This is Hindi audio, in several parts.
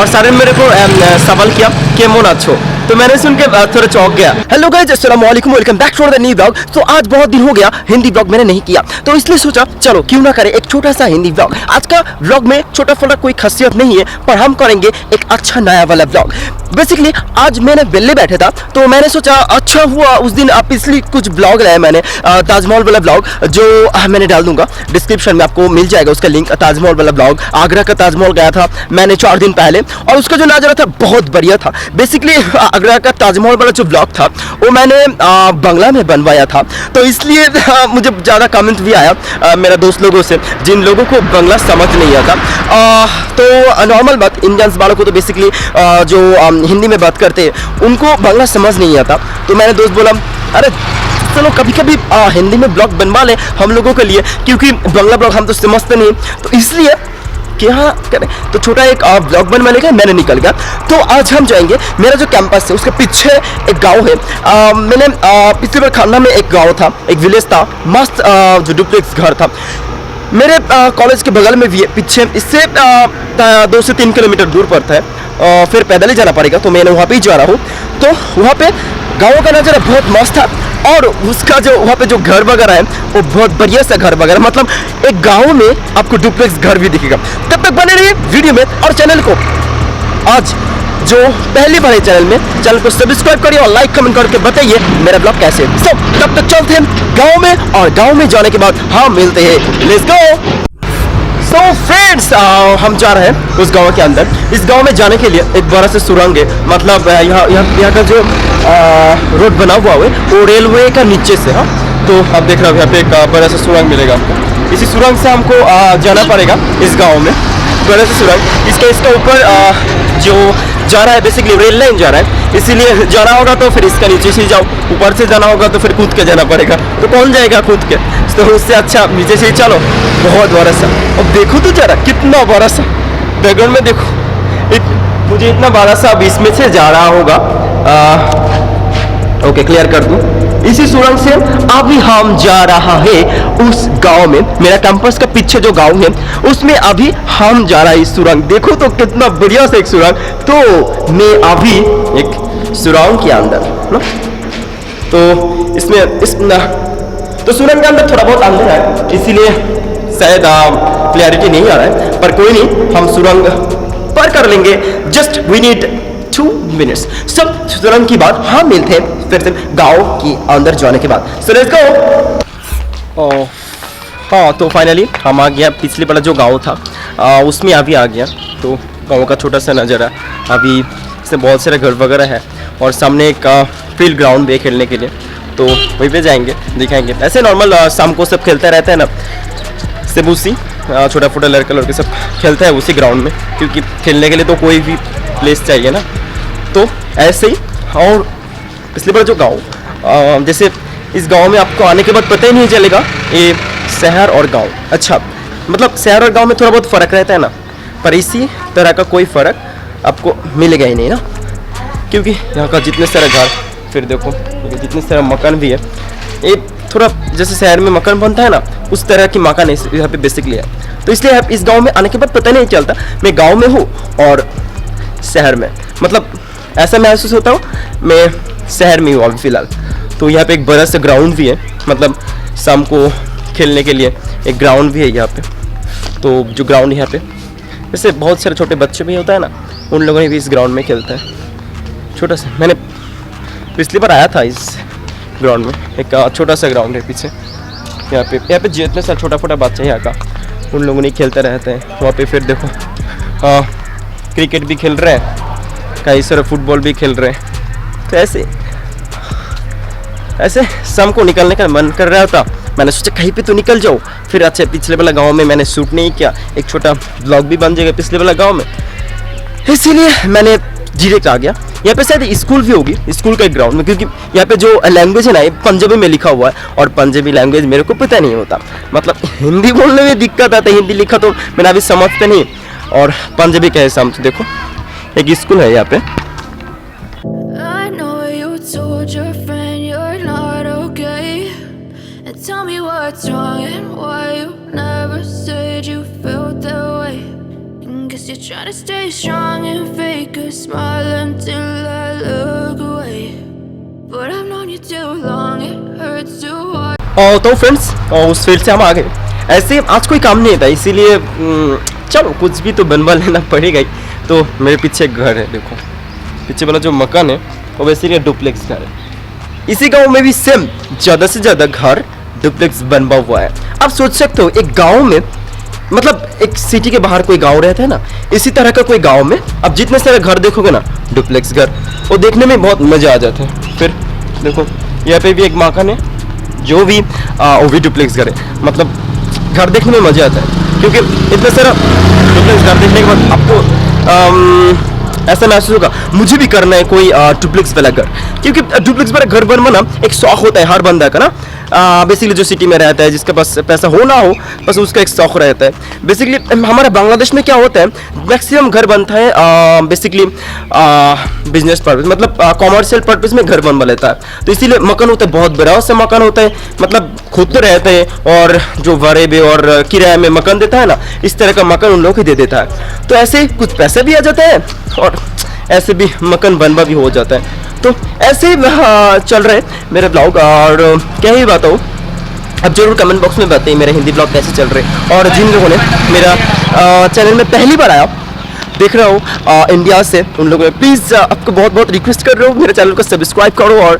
और सारे ने मेरे को सवाल किया केमन आछो, तो मैंने सुन के थोड़ा चौंक गया। हेलो गाइस, अस्सलाम वालेकुम, welcome back to the new blog. तो आज बहुत दिन हो गया हिंदी ब्लॉग मैंने नहीं किया, तो इसलिए सोचा चलो क्यों ना करें एक छोटा सा हिंदी ब्लॉग। आज का ब्लॉग में छोटा फोटा कोई खासियत नहीं है, पर हम करेंगे एक अच्छा नया वाला ब्लॉग। बेसिकली आज मैंने वेले बैठे था, तो मैंने सोचा अच्छा हुआ उस दिन पिछली कुछ ब्लॉग लाया मैंने, ताजमहल वाला ब्लॉग जो मैंने डाल दूंगा डिस्क्रिप्शन में, आपको मिल जाएगा उसका लिंक। ताजमहल वाला ब्लॉग, आगरा का ताजमहल गया था मैंने 4 दिन पहले, और उसका जो नज़ारा था बहुत बढ़िया था। बेसिकली आगरा का ताजमहल वाला जो ब्लॉग था वो मैंने बंगला में बनवाया था, तो इसलिए मुझे ज़्यादा कमेंट भी आया मेरा दोस्त लोगों से, जिन लोगों को बंगला समझ नहीं आता। तो नॉर्मल बात, इंडियंस वालों को तो बेसिकली जो हिंदी में बात करते हैं उनको बंगला समझ नहीं आता। तो मैंने दोस्त बोला अरे चलो कभी कभी हिंदी में ब्लॉग बनवा लें हम लोगों के लिए, क्योंकि बंगला ब्लॉग हम तो समझते नहीं, तो इसलिए क्या करें, तो छोटा एक ब्लॉग बनवाने का मैंने निकल गया। तो आज हम जाएंगे, मेरा जो कैंपस है उसके पीछे एक गांव है। मैंने पिछली बार खाना में एक गांव था, एक विलेज था, मस्त जो डुप्लेक्स घर था मेरे कॉलेज के बगल में भी है पीछे, इससे 2 से 3 किलोमीटर दूर पड़ता है, फिर पैदल ही जाना पड़ेगा। तो मैंने वहाँ पे ही जा रहा हूँ। तो वहाँ पे गाँव का नज़ारा बहुत मस्त था, और उसका जो वहाँ पे जो घर वगैरह है वो बहुत बढ़िया सा घर वगैरह, मतलब एक गांव में आपको डुप्लेक्स घर भी दिखेगा। तब तक बने रहिए वीडियो में, और चैनल को आज जो पहली बार है चैनल को सब्सक्राइब करिए और लाइक कमेंट करके बताइए मेरा ब्लॉग कैसे। सो तब तक चलते हैं गाँव में, और गाँव में जाने के बाद हम मिलते हैं। Let's go. सो फ्रेंड्स, हम जा रहे हैं उस गांव के अंदर। इस गांव में जाने के लिए एक बड़ा सा सुरंग है, मतलब यहाँ का जो रोड बना हुआ है वो रेलवे का नीचे से। हाँ, तो आप देख रहे हो यहाँ पे एक बड़ा सा सुरंग मिलेगा आपको। इसी सुरंग से हमको जाना पड़ेगा इस गांव में, बड़ा सा सुरंग। इसका ऊपर जो जा रहा है बेसिकली रेल लाइन जा रहा है, इसीलिए जाना होगा तो फिर इसका नीचे से जाओ, ऊपर से जाना होगा तो फिर कूद के जाना पड़ेगा। तो कौन जाएगा कूद के, तो उससे अच्छा नीचे से ही चलो। बहुत बड़ा सा, अब देखो तो जरा कितना बड़ा सा, बैकग्राउंड में देखो, मुझे इतना बड़ा सा अब इसमें से जा रहा होगा। ओके, क्लियर कर दूं। इसी सुरंग से अभी हम जा रहा है उस गांव में, मेरा कैंपस का पीछे जो गांव है उसमें अभी हम जा रहा है इस सुरंग। देखो तो कितना बढ़िया सा एक सुरंग। तो मैं अभी एक सुरंग के अंदर ना, तो इसमें तो सुरंग के अंदर थोड़ा बहुत अंदर है, इसीलिए शायद क्लैरिटी नहीं आ रहा है, पर कोई नहीं, हम सुरंग पार कर लेंगे। Just we need 2 minutes. सब सुरंग की बात हम मिलते हैं फिर से गांव के अंदर जाने के बाद। So let's go. हाँ, तो फाइनली हम आ गया। पिछले वाला जो गांव था उसमें अभी आ गया। तो गांव का छोटा सा नज़ारा, अभी इसमें बहुत सारे घर वगैरह है, और सामने एक फील्ड ग्राउंड भी है खेलने के लिए, तो वहीं पे जाएंगे, दिखाएंगे। ऐसे नॉर्मल शाम को सब खेलता रहता है ना, सब उसी छोटा फोटा लड़के सब खेलता है उसी ग्राउंड में, क्योंकि खेलने के लिए तो कोई भी प्लेस चाहिए ना। तो ऐसे ही, और पिछले बार जो गांव, जैसे इस गांव में आपको आने के बाद पता ही नहीं चलेगा ये शहर और गांव। अच्छा, मतलब शहर और गांव में थोड़ा बहुत फ़र्क रहता है ना, पर इसी तरह का कोई फ़र्क आपको मिलेगा ही नहीं ना, क्योंकि यहाँ का जितने सारे घर, फिर देखो जितने सारे मकान भी है, ये थोड़ा जैसे शहर में मकान बनता है ना उस तरह की मकान यहाँ पे बेसिकली है। तो इसलिए इस गांव में आने के बाद पता नहीं चलता मैं गांव में हूँ और शहर में, मतलब ऐसा महसूस होता हूँ मैं शहर में हूँ अभी फ़िलहाल। तो यहाँ पे एक बड़ा सा ग्राउंड भी है, मतलब शाम को खेलने के लिए एक ग्राउंड भी है यहाँ पे। तो जो ग्राउंड यहाँ पे, जैसे बहुत सारे छोटे बच्चे भी होता है ना, उन लोगों ने भी इस ग्राउंड में खेलता है छोटा सा। मैंने पिछली बार आया था इस ग्राउंड में, एक छोटा सा ग्राउंड है पीछे, यहाँ पे जितने सारे छोटा छोटा बच्चे यहाँ का, उन लोगों ने खेलते रहते हैं वहाँ पे। फिर देखो क्रिकेट भी खेल रहे हैं, कई सारे फुटबॉल भी खेल रहे हैं। तो ऐसे शाम को निकलने का मन कर रहा था, मैंने सोचा कहीं पे तो निकल जाओ। फिर अच्छा, पिछले वाला गांव में मैंने शूट नहीं किया, एक छोटा ब्लॉग भी बन जाएगा पिछले वाला गांव में, इसीलिए मैंने डायरेक्ट आ गया। यहाँ पे शायद स्कूल भी होगी, स्कूल का एक ग्राउंड में, क्योंकि यहाँ पे जो लैंग्वेज है ना ये पंजाबी में लिखा हुआ है, और पंजाबी लैंग्वेज मेरे को पता नहीं होता, मतलब हिंदी बोलने में दिक्कत आता है, हिंदी लिखा तो मैंने अभी समझते नहीं, और पंजाबी का है। तो देखो एक स्कूल है यहाँ पे। Trying to stay strong and और तो फ्रेंड्स उस फील्ड से हम आ गए। ऐसे आज कोई काम नहीं था, इसीलिए चलो कुछ भी तो बनवा लेना पड़ेगा ही। तो मेरे पीछे एक घर है, देखो पीछे वाला जो मकान है वो बेसिकली डुप्लेक्स घर है। इसी गांव में भी सेम ज़्यादा से ज़्यादा घर डुप्लेक्स बनवा हुआ है। आप सोच सकते हो एक गांव में, मतलब एक सिटी के बाहर कोई गांव रहता है ना, इसी तरह का कोई गांव में अब जितने सारे घर देखोगे ना डुप्लेक्स घर, वो देखने में बहुत मज़ा आ जाता है। फिर देखो यहाँ पे भी एक मकान है जो भी वो भी डुप्लेक्स घर है। मतलब घर देखने में मज़ा आता है, क्योंकि इतना सारा डुप्लेक्स घर देखने के बाद आपको ऐसा महसूस होगा मुझे भी करना है कोई डुप्लेक्स वाला घर, क्योंकि डुप्लेक्स वाला घर बनवाना एक शौक होता है हर बंदा का ना। बेसिकली जो सिटी में रहता है, जिसके पास पैसा हो ना हो, बस उसका एक शौक रहता है। बेसिकली हमारे बांग्लादेश में क्या होता है, मैक्सिमम घर बनता है बेसिकली बिजनेस पर्पज, मतलब कॉमर्शियल पर्पज में घर बनवा लेता है। तो इसीलिए मकान होता है बहुत बड़ा से मकान होता है, मतलब खुद तो रहते हैं और जो वरेबे और किराए में मकान देता है ना, इस तरह का मकान उन लोग ही दे देता है। तो ऐसे कुछ पैसे भी आ जाते हैं और ऐसे भी मकान बनवा भी हो जाता है। तो ऐसे ही चल रहे मेरे ब्लॉग, और क्या ही बताऊँ, अब जरूर कमेंट बॉक्स में बताइए मेरे हिंदी ब्लॉग कैसे चल रहे। और जिन लोगों ने मेरा चैनल में पहली बार आया देख रहा हूँ इंडिया से, उन लोगों ने प्लीज़ आपको बहुत बहुत रिक्वेस्ट कर रहा हूँ मेरे चैनल को सब्सक्राइब करो और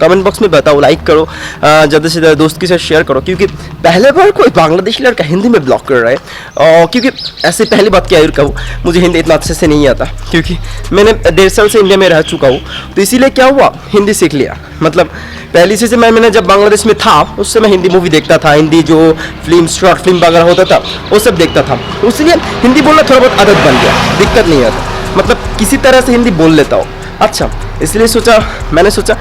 कमेंट बॉक्स में बताओ, लाइक करो, ज़्यादा से ज़्यादा दोस्त के साथ शेयर करो, क्योंकि पहले बार कोई बांग्लादेशी लड़का हिंदी में ब्लॉग कर रहा है। क्योंकि ऐसे पहली बात क्या कहूँ, मुझे हिंदी इतना अच्छे से नहीं आता, क्योंकि मैंने 1.5 साल से इंडिया में रह चुका हूँ। तो इसीलिए क्या हुआ, हिंदी सीख लिया। मतलब पहली से मैंने जब बांग्लादेश में था उससे मैं हिंदी मूवी देखता था, हिंदी जो फिल्म शॉर्ट फिल्म वगैरह होता था वो सब देखता था, इसलिए हिंदी बोलना थोड़ा बहुत आदत बन गया, दिक्कत नहीं आता, मतलब किसी तरह से हिंदी बोल लेता हूँ। अच्छा, इसलिए मैंने सोचा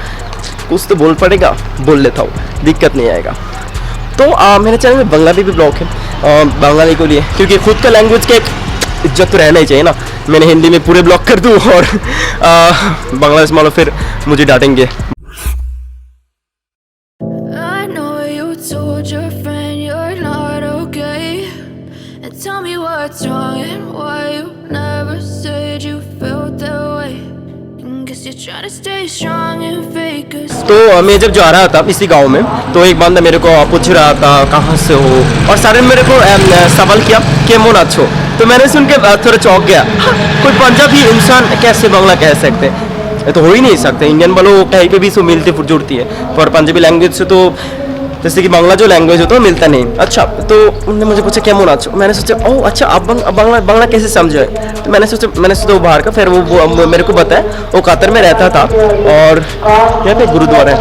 कुछ तो बोल पड़ेगा, बोल लेता हूँ, दिक्कत नहीं आएगा। तो मेरे चैनल में बंगाली भी ब्लॉग है, बंगाली को लिए, क्योंकि खुद का लैंग्वेज का एक इज्जत तो रहना ही चाहिए ना। मैंने हिंदी में पूरे ब्लॉग कर दूँ और बांग्लादेश वालों फिर मुझे डांटेंगे। What's wrong and why you never said you felt that way? Guess you're trying to stay strong and fake us. तो मैं जब जा रहा था इसी गांव में, तो एक बंदा मेरे को पूछ रहा था कहाँ से हो, और सारे मेरे को सवाल किया केमन आछो। तो मैंने सुन के थोड़ा चौंक गया, कोई पंजाबी इंसान कैसे बांग्ला कह सकते, ये तो हो ही नहीं सकते। इंडियन वालों कहीं पे भी सो मिलती जुड़ती है, पर पंजाबी लैंग्वेज से तो जैसे कि बांग्ला जो लैंग्वेज होता है वो मिलता नहीं। अच्छा, तो उन्होंने मुझे पूछा क्या मुनाच, मैंने सोचा ओह अच्छा आप बांग्ला कैसे समझे। तो मैंने सोचा वो बाहर का, फिर वो मेरे को बताया वो कतर में रहता था, और यहाँ पे गुरुद्वारा है,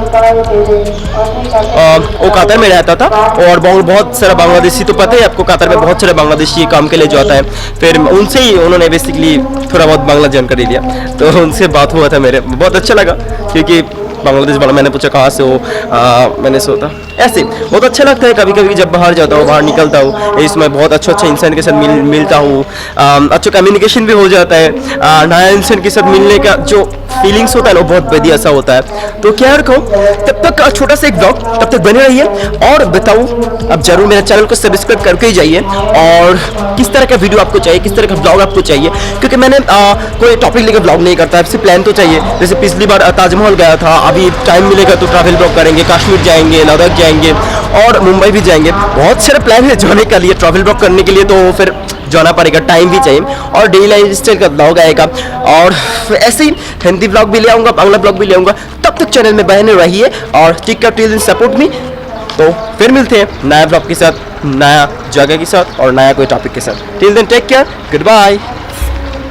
वो कतर में रहता था, और बहुत सारा बांग्लादेशी, तो पता है आपको कतर में बहुत सारे बांग्लादेशी काम के लिए जाता है। फिर उनसे ही उन्होंने बेसिकली थोड़ा बहुत बांग्ला जानकारी लिया, तो उनसे बात हुआ था, मेरे बहुत अच्छा लगा, क्योंकि बांग्लादेश वाला, मैंने पूछा कहाँ से हो, मैंने सोचा ऐसे बहुत अच्छा लगता है। कभी कभी जब बाहर जाता हूँ, बाहर निकलता हूँ, इसमें बहुत अच्छा इंसान के साथ मिलता हूँ, अच्छा कम्युनिकेशन भी हो जाता है, नया इंसान के साथ मिलने का जो फीलिंग्स होता है ना वो बहुत बढ़िया सा होता है। तो क्या रखो, तब तक छोटा सा एक ब्लॉग, तब तक बने रहिए और बताओ, अब जरूर मेरे चैनल को सब्सक्राइब करके ही जाइए, और किस तरह का वीडियो आपको चाहिए, किस तरह का ब्लॉग आपको चाहिए, क्योंकि मैंने कोई टॉपिक लेकर ब्लॉग नहीं करता, आपसे प्लान तो चाहिए। जैसे पिछली बार ताजमहल गया था, अभी टाइम मिलेगा तो ट्रैवल ब्लॉग करेंगे, कश्मीर जाएंगे, लद्दाख जाएंगे और मुंबई भी जाएंगे, बहुत सारे प्लान है जाने के लिए, ट्रैवल ब्लॉग करने के लिए, तो फिर जाना पड़ेगा, टाइम भी चाहिए, और डेली लाइफ स्टाइल का ब्लॉग आएगा, और ऐसे ही हिंदी ब्लॉग भी ले आऊँगा, बांग्ला ब्लॉग भी ले आऊँगा। तब तक चैनल में बने रहिए और टिक टिल सपोर्ट मी। तो फिर मिलते हैं नया ब्लॉग के साथ, नया जगह के साथ और नया कोई टॉपिक के साथ। Till then take care, good bye.